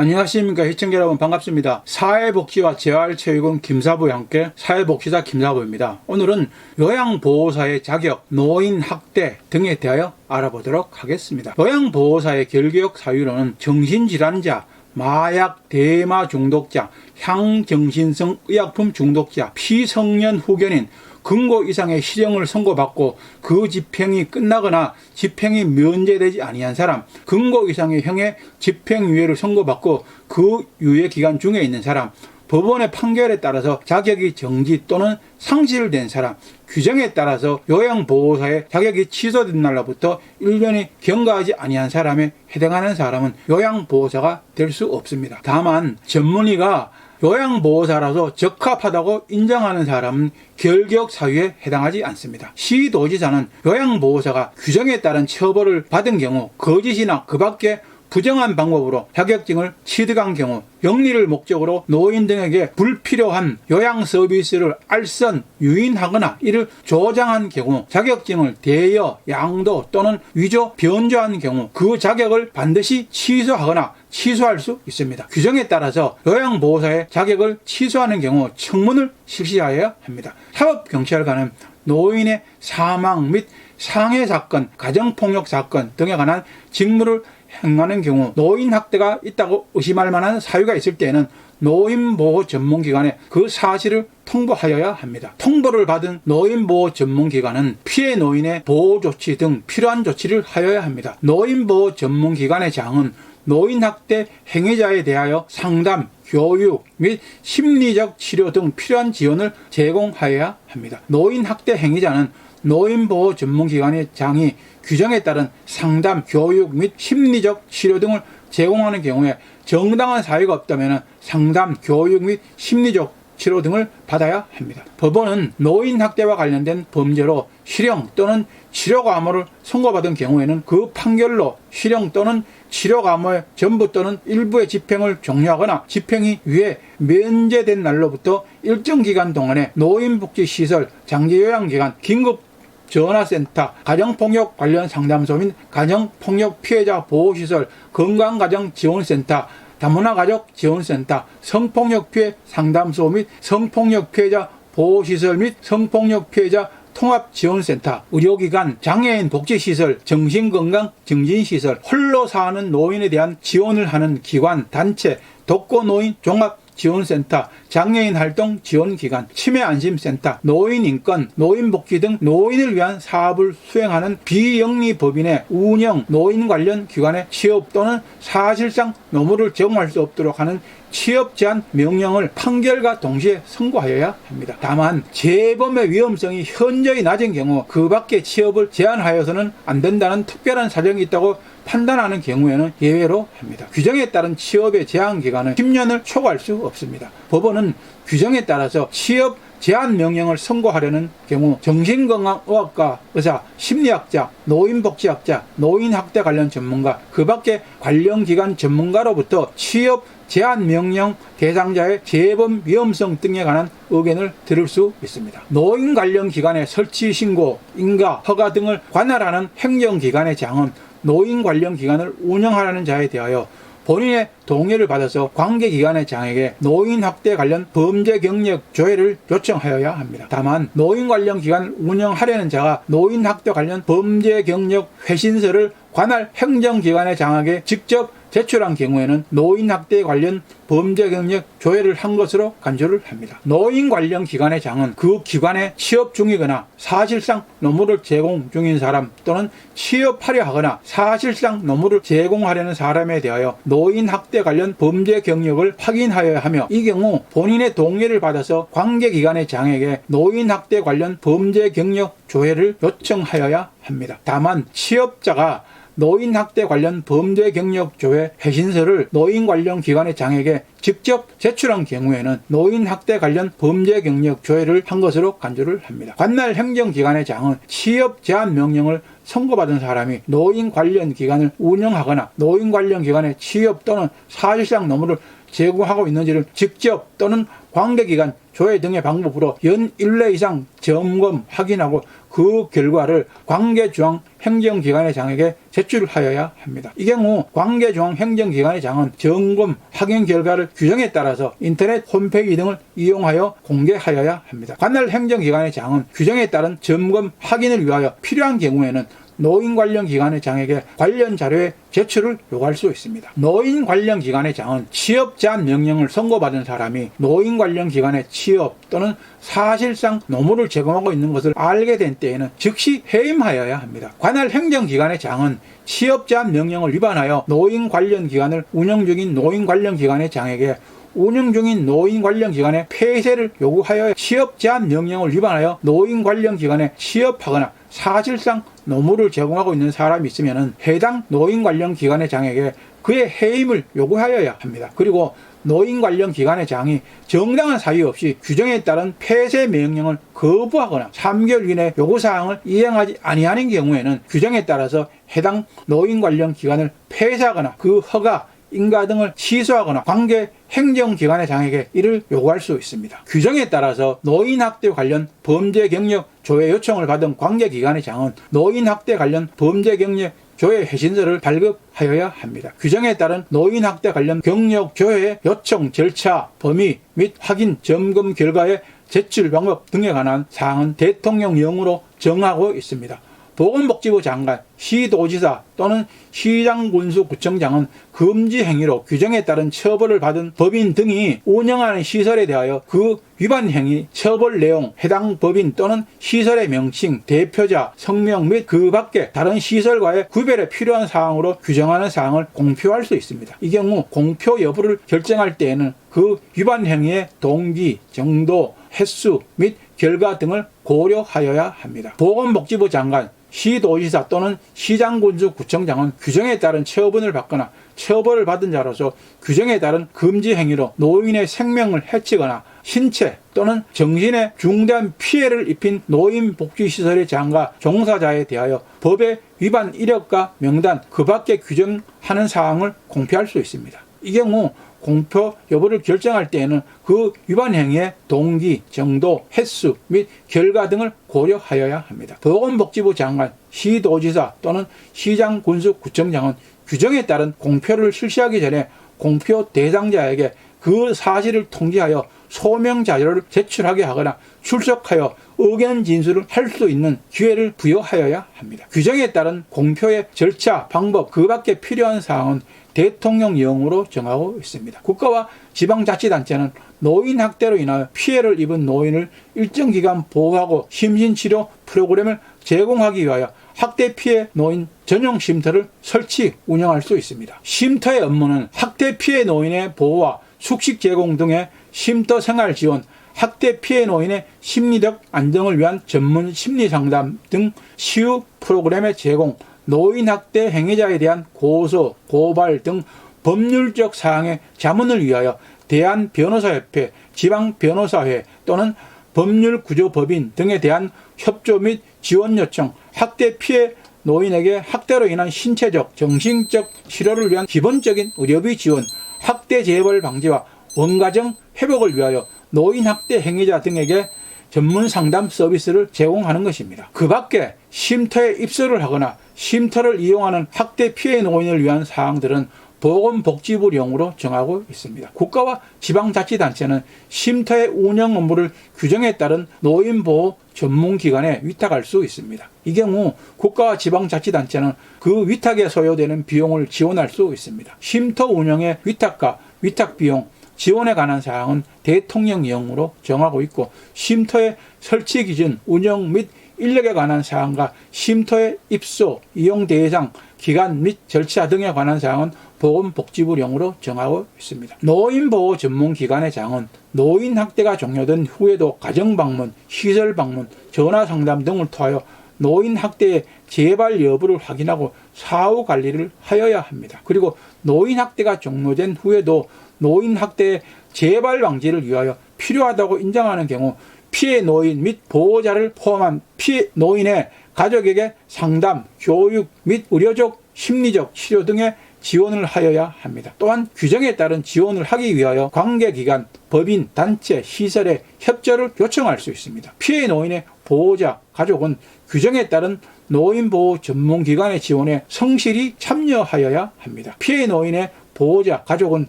안녕하십니까 시청자 여러분, 반갑습니다. 사회복지와 재활체육은 김사부와 함께 사회복지사 김사부입니다. 오늘은 요양보호사의 자격, 노인학대 등에 대하여 알아보도록 하겠습니다. 요양보호사의 결격 사유로는 정신질환자, 마약, 대마 중독자, 향정신성 의약품 중독자, 피성년 후견인, 금고 이상의 실형을 선고받고 그 집행이 끝나거나 집행이 면제되지 아니한 사람, 금고 이상의 형의 집행유예를 선고받고 그 유예 기간 중에 있는 사람, 법원의 판결에 따라서 자격이 정지 또는 상실된 사람, 규정에 따라서 요양보호사의 자격이 취소된 날로부터 1년이 경과하지 아니한 사람에 해당하는 사람은 요양보호사가 될 수 없습니다. 다만 전문의가 요양보호사라서 적합하다고 인정하는 사람은 결격 사유에 해당하지 않습니다. 시도지사는 요양보호사가 규정에 따른 처벌을 받은 경우 거짓이나 그 밖에 부정한 방법으로 자격증을 취득한 경우, 영리를 목적으로 노인 등에게 불필요한 요양 서비스를 알선, 유인하거나 이를 조장한 경우, 자격증을 대여, 양도 또는 위조, 변조한 경우 그 자격을 반드시 취소하거나 취소할 수 있습니다. 규정에 따라서 요양보호사의 자격을 취소하는 경우 청문을 실시하여야 합니다. 사법경찰관은 노인의 사망 및 상해 사건, 가정폭력 사건 등에 관한 직무를 행하는 경우 노인학대가 있다고 의심할 만한 사유가 있을 때에는 노인보호 전문기관에 그 사실을 통보하여야 합니다. 통보를 받은 노인보호 전문기관은 피해 노인의 보호조치 등 필요한 조치를 하여야 합니다. 노인보호 전문기관의 장은 노인학대 행위자에 대하여 상담, 교육 및 심리적 치료 등 필요한 지원을 제공하여야 합니다. 노인학대 행위자는 노인보호 전문기관의 장이 규정에 따른 상담, 교육 및 심리적 치료 등을 제공하는 경우에 정당한 사유가 없다면 상담, 교육 및 심리적 치료 등을 받아야 합니다. 법원은 노인학대와 관련된 범죄로 실형 또는 치료감호를 선고받은 경우에는 그 판결로 실형 또는 치료감호의 전부 또는 일부의 집행을 종료하거나 집행이 유예, 면제된 날로부터 일정 기간 동안에 노인복지시설, 장기요양기관, 긴급 전화센터, 가정폭력 관련 상담소 및 가정폭력 피해자 보호시설, 건강가정지원센터, 다문화가족지원센터, 성폭력 피해 상담소 및 성폭력 피해자 보호시설 및 성폭력 피해자 통합지원센터, 의료기관, 장애인 복지시설, 정신건강증진시설, 홀로 사는 노인에 대한 지원을 하는 기관, 단체, 독거노인 종합지원센터, 장애인 활동 지원기관, 치매안심센터, 노인인권, 노인복지 등 노인을 위한 사업을 수행하는 비영리법인의 운영, 노인 관련 기관의 취업 또는 사실상 노무를 제공할 수 없도록 하는 취업 제한 명령을 판결과 동시에 선고하여야 합니다. 다만 재범의 위험성이 현저히 낮은 경우 그 밖에 취업을 제한하여서는 안 된다는 특별한 사정이 있다고 판단하는 경우에는 예외로 합니다. 규정에 따른 취업의 제한 기간은 10년을 초과할 수 없습니다. 법원은 규정에 따라서 취업 제한 명령을 선고하려는 경우 정신건강의학과 의사, 심리학자, 노인복지학자, 노인학대 관련 전문가, 그 밖에 관련기관 전문가로부터 취업 제한 명령 대상자의 재범 위험성 등에 관한 의견을 들을 수 있습니다. 노인 관련 기관의 설치 신고, 인가, 허가 등을 관할하는 행정기관의 장은 노인 관련 기관을 운영하라는 자에 대하여 본인의 동의를 받아서 관계기관의 장에게 노인학대 관련 범죄 경력 조회를 요청하여야 합니다. 다만 노인 관련 기관을 운영하려는 자가 노인학대 관련 범죄 경력 회신서를 관할 행정기관의 장에게 직접 제출한 경우에는 노인학대 관련 범죄 경력 조회를 한 것으로 간주를 합니다. 노인 관련 기관의 장은 그 기관에 취업 중이거나 사실상 노무를 제공 중인 사람 또는 취업하려 하거나 사실상 노무를 제공하려는 사람에 대하여 노인학대 관련 범죄 경력을 확인하여야 하며, 이 경우 본인의 동의를 받아서 관계기관의 장에게 노인학대 관련 범죄 경력 조회를 요청하여야 합니다. 다만 취업자가 노인학대 관련 범죄 경력 조회 회신서를 노인 관련 기관의 장에게 직접 제출한 경우에는 노인학대 관련 범죄 경력 조회를 한 것으로 간주를 합니다. 관할 행정기관의 장은 취업 제한 명령을 선고받은 사람이 노인 관련 기관을 운영하거나 노인 관련 기관의 취업 또는 사실상 노무를 제공하고 있는지를 직접 또는 관계기관 조회 등의 방법으로 연 1회 이상 점검 확인하고 그 결과를 관계중앙행정기관의 장에게 제출하여야 합니다. 이 경우 관계중앙행정기관의 장은 점검 확인 결과를 규정에 따라서 인터넷 홈페이지 등을 이용하여 공개하여야 합니다. 관할 행정기관의 장은 규정에 따른 점검 확인을 위하여 필요한 경우에는 노인 관련 기관의 장에게 관련 자료의 제출을 요구할 수 있습니다. 노인 관련 기관의 장은 취업 제한 명령을 선고받은 사람이 노인 관련 기관의 취업 또는 사실상 노무를 제공하고 있는 것을 알게 된 때에는 즉시 해임하여야 합니다. 관할 행정기관의 장은 취업 제한 명령을 위반하여 노인 관련 기관을 운영 중인 노인 관련 기관의 장에게 운영 중인 노인 관련 기관의 폐쇄를 요구하여 취업 제한 명령을 위반하여 노인 관련 기관에 취업하거나 사실상 노무를 제공하고 있는 사람이 있으면 해당 노인 관련 기관의 장에게 그의 해임을 요구하여야 합니다. 그리고 노인 관련 기관의 장이 정당한 사유 없이 규정에 따른 폐쇄 명령을 거부하거나 3개월 이내 요구사항을 이행하지 아니하는 경우에는 규정에 따라서 해당 노인 관련 기관을 폐쇄하거나 그 허가, 인가 등을 취소하거나 관계 행정기관의 장에게 이를 요구할 수 있습니다. 규정에 따라서 노인학대 관련 범죄 경력 조회 요청을 받은 관계기관의 장은 노인학대 관련 범죄 경력 조회 회신서를 발급하여야 합니다. 규정에 따른 노인학대 관련 경력 조회 요청 절차, 범위 및 확인, 점검 결과의 제출 방법 등에 관한 사항은 대통령령으로 정하고 있습니다. 보건복지부 장관, 시도지사 또는 시장군수구청장은 금지 행위로 규정에 따른 처벌을 받은 법인 등이 운영하는 시설에 대하여 그 위반 행위, 처벌 내용, 해당 법인 또는 시설의 명칭, 대표자, 성명 및 그 밖에 다른 시설과의 구별에 필요한 사항으로 규정하는 사항을 공표할 수 있습니다. 이 경우 공표 여부를 결정할 때에는 그 위반 행위의 동기, 정도, 횟수 및 결과 등을 고려하여야 합니다. 보건복지부 장관, 시도지사 또는 시장군수구청장은 규정에 따른 처분을 받거나 처벌을 받은 자로서 규정에 따른 금지 행위로 노인의 생명을 해치거나 신체 또는 정신에 중대한 피해를 입힌 노인복지시설의 장과 종사자에 대하여 법의 위반 이력과 명단 그 밖에 규정하는 사항을 공표할 수 있습니다. 이 경우 공표 여부를 결정할 때에는 그 위반 행위의 동기, 정도, 횟수 및 결과 등을 고려하여야 합니다. 보건복지부 장관, 시도지사 또는 시장군수구청장은 규정에 따른 공표를 실시하기 전에 공표 대상자에게 그 사실을 통지하여 소명 자료를 제출하게 하거나 출석하여 의견 진술을 할 수 있는 기회를 부여하여야 합니다. 규정에 따른 공표의 절차, 방법 그 밖에 필요한 사항은 대통령령으로 정하고 있습니다. 국가와 지방자치단체는 노인 학대로 인하여 피해를 입은 노인을 일정 기간 보호하고 심신치료 프로그램을 제공하기 위하여 학대 피해 노인 전용 쉼터를 설치, 운영할 수 있습니다. 쉼터의 업무는 학대 피해 노인의 보호와 숙식 제공 등의 쉼터 생활 지원, 학대 피해 노인의 심리적 안정을 위한 전문 심리 상담 등 시유 프로그램의 제공, 노인 학대 행위자에 대한 고소, 고발 등 법률적 사항의 자문을 위하여 대한변호사협회, 지방변호사회 또는 법률구조법인 등에 대한 협조 및 지원 요청, 학대 피해 노인에게 학대로 인한 신체적, 정신적 치료를 위한 기본적인 의료비 지원, 학대 재발 방지와 원가정 회복을 위하여 노인 학대 행위자 등에게 전문 상담 서비스를 제공하는 것입니다. 그 밖에 쉼터에 입소를 하거나 쉼터를 이용하는 학대 피해 노인을 위한 사항들은 보건복지부령으로 정하고 있습니다. 국가와 지방자치단체는 쉼터의 운영 업무를 규정에 따른 노인보호 전문기관에 위탁할 수 있습니다. 이 경우 국가와 지방자치단체는 그 위탁에 소요되는 비용을 지원할 수 있습니다. 쉼터 운영의 위탁과 위탁비용, 지원에 관한 사항은 대통령령으로 정하고 있고 쉼터의 설치 기준, 운영 및 인력에 관한 사항과 쉼터의 입소, 이용 대상, 기간 및 절차 등에 관한 사항은 보건복지부령으로 정하고 있습니다. 노인보호 전문기관의 장은 노인 학대가 종료된 후에도 가정방문, 시설방문, 전화상담 등을 통하여 노인 학대의 재발 여부를 확인하고 사후 관리를 하여야 합니다. 그리고 노인 학대가 종료된 후에도 노인 학대의 재발 방지를 위하여 필요하다고 인정하는 경우 피해 노인 및 보호자를 포함한 피해 노인의 가족에게 상담, 교육 및 의료적, 심리적 치료 등의 지원을 하여야 합니다. 또한 규정에 따른 지원을 하기 위하여 관계기관, 법인, 단체, 시설의 협조를 요청할 수 있습니다. 피해 노인의 보호자, 가족은 규정에 따른 노인보호 전문기관의 지원에 성실히 참여하여야 합니다. 피해 노인의 보호자, 가족은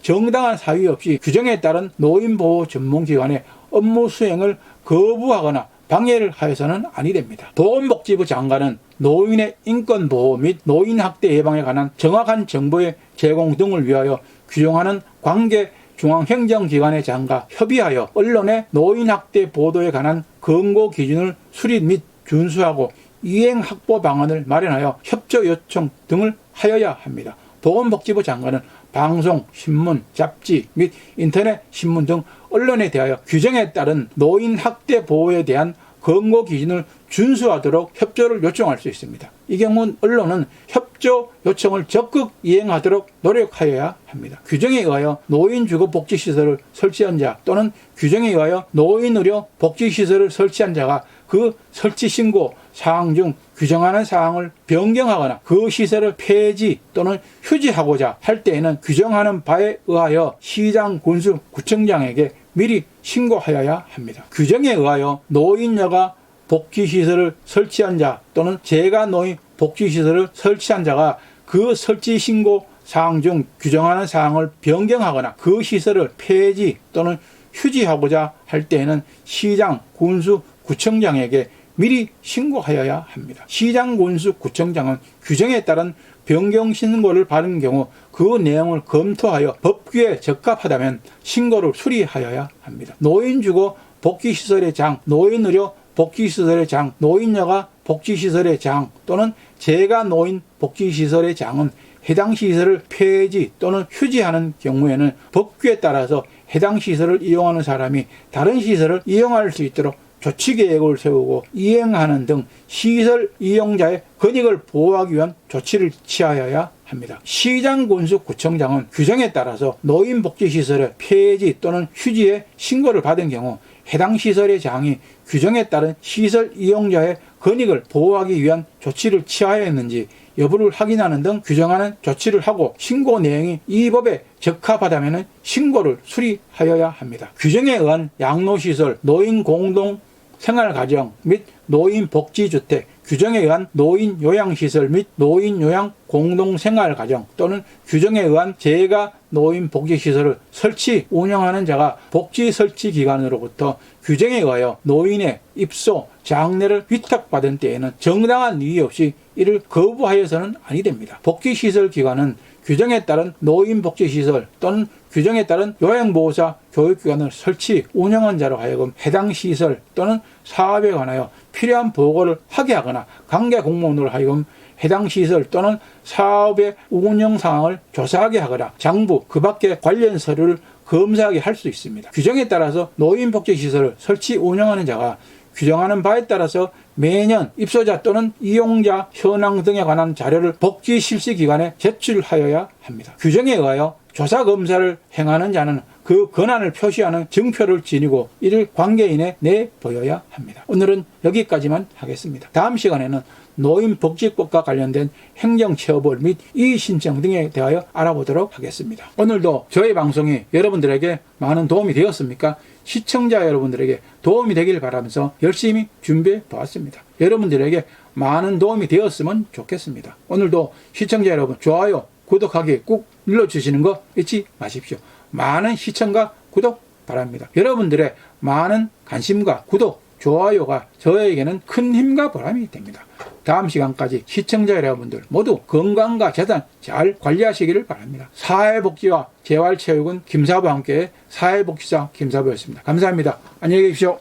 정당한 사유 없이 규정에 따른 노인보호 전문기관의 업무 수행을 거부하거나 방해를 하여서는 아니 됩니다. 보건복지부 장관은 노인의 인권보호 및 노인학대 예방에 관한 정확한 정보의 제공 등을 위하여 규정하는 관계 중앙행정기관의 장과 협의하여 언론의 노인학대 보도에 관한 권고 기준을 수립 및 준수하고 이행 확보 방안을 마련하여 협조 요청 등을 하여야 합니다. 보건복지부 장관은 방송, 신문, 잡지 및 인터넷 신문 등 언론에 대하여 규정에 따른 노인 학대 보호에 대한 권고 기준을 준수하도록 협조를 요청할 수 있습니다. 이 경우 언론은 협조 요청을 적극 이행하도록 노력하여야 합니다. 규정에 의하여 노인주거복지시설을 설치한 자 또는 규정에 의하여 노인의료 복지시설을 설치한 자가 그 설치 신고 사항 중 규정하는 사항을 변경하거나 그 시설을 폐지 또는 휴지하고자 할 때에는 규정하는 바에 의하여 시장, 군수, 구청장에게 미리 신고하여야 합니다. 규정에 의하여 노인여가 복지시설을 설치한 자 또는 재가 노인 복지시설을 설치한 자가 그 설치 신고 사항 중 규정하는 사항을 변경하거나 그 시설을 폐지 또는 휴지하고자 할 때에는 시장, 군수, 구청장에게 미리 신고하여야 합니다. 시장, 군수, 구청장은 규정에 따른 변경 신고를 받은 경우 그 내용을 검토하여 법규에 적합하다면 신고를 수리하여야 합니다. 노인주거 복지시설의 장, 노인의료 복지시설의 장, 노인여가 복지시설의 장 또는 재가 노인 복지시설의 장은 해당 시설을 폐지 또는 휴지하는 경우에는 법규에 따라서 해당 시설을 이용하는 사람이 다른 시설을 이용할 수 있도록 조치 계획을 세우고 이행하는 등 시설 이용자의 권익을 보호하기 위한 조치를 취하여야 합니다. 시장, 군수, 구청장은 규정에 따라서 노인복지시설의 폐지 또는 휴지에 신고를 받은 경우 해당 시설의 장이 규정에 따른 시설 이용자의 권익을 보호하기 위한 조치를 취하였는지 여부를 확인하는 등 규정하는 조치를 하고 신고 내용이 이 법에 적합하다면 신고를 수리하여야 합니다. 규정에 의한 양로시설, 노인 공동 생활가정 및 노인복지주택, 규정에 의한 노인 요양시설 및 노인 요양 공동생활가정 또는 규정에 의한 재가 노인 복지시설을 설치 운영하는 자가 복지설치기관으로부터 규정에 의하여 노인의 입소, 장례를 위탁받은 때에는 정당한 이유 없이 이를 거부하여서는 아니 됩니다. 복지시설기관은 규정에 따른 노인복지시설 또는 규정에 따른 요양보호사 교육기관을 설치 운영한 자로 하여금 해당 시설 또는 사업에 관하여 필요한 보고를 하게 하거나 관계 공무원으로 하여금 해당 시설 또는 사업의 운영 상황을 조사하게 하거나 장부 그 밖의 관련 서류를 검사하게 할 수 있습니다. 규정에 따라서 노인복지시설을 설치 운영하는 자가 규정하는 바에 따라서 매년 입소자 또는 이용자 현황 등에 관한 자료를 복지실시기관에 제출하여야 합니다. 규정에 의하여 조사검사를 행하는 자는 그 권한을 표시하는 증표를 지니고 이를 관계인에 내보여야 합니다. 오늘은 여기까지만 하겠습니다. 다음 시간에는 노인복지법과 관련된 행정처벌 및 이의신청 등에 대하여 알아보도록 하겠습니다. 오늘도 저희 방송이 여러분들에게 많은 도움이 되었습니까? 시청자 여러분들에게 도움이 되길 바라면서 열심히 준비해 보았습니다. 여러분들에게 많은 도움이 되었으면 좋겠습니다. 오늘도 시청자 여러분 좋아요, 구독하기 꾹 눌러주시는 거 잊지 마십시오. 많은 시청과 구독 바랍니다. 여러분들의 많은 관심과 구독, 좋아요가 저에게는 큰 힘과 보람이 됩니다. 다음 시간까지 시청자 여러분들 모두 건강과 재산 잘 관리하시기를 바랍니다. 사회복지와 재활체육은 김사부와 함께 사회복지사 김사부였습니다. 감사합니다. 안녕히 계십시오.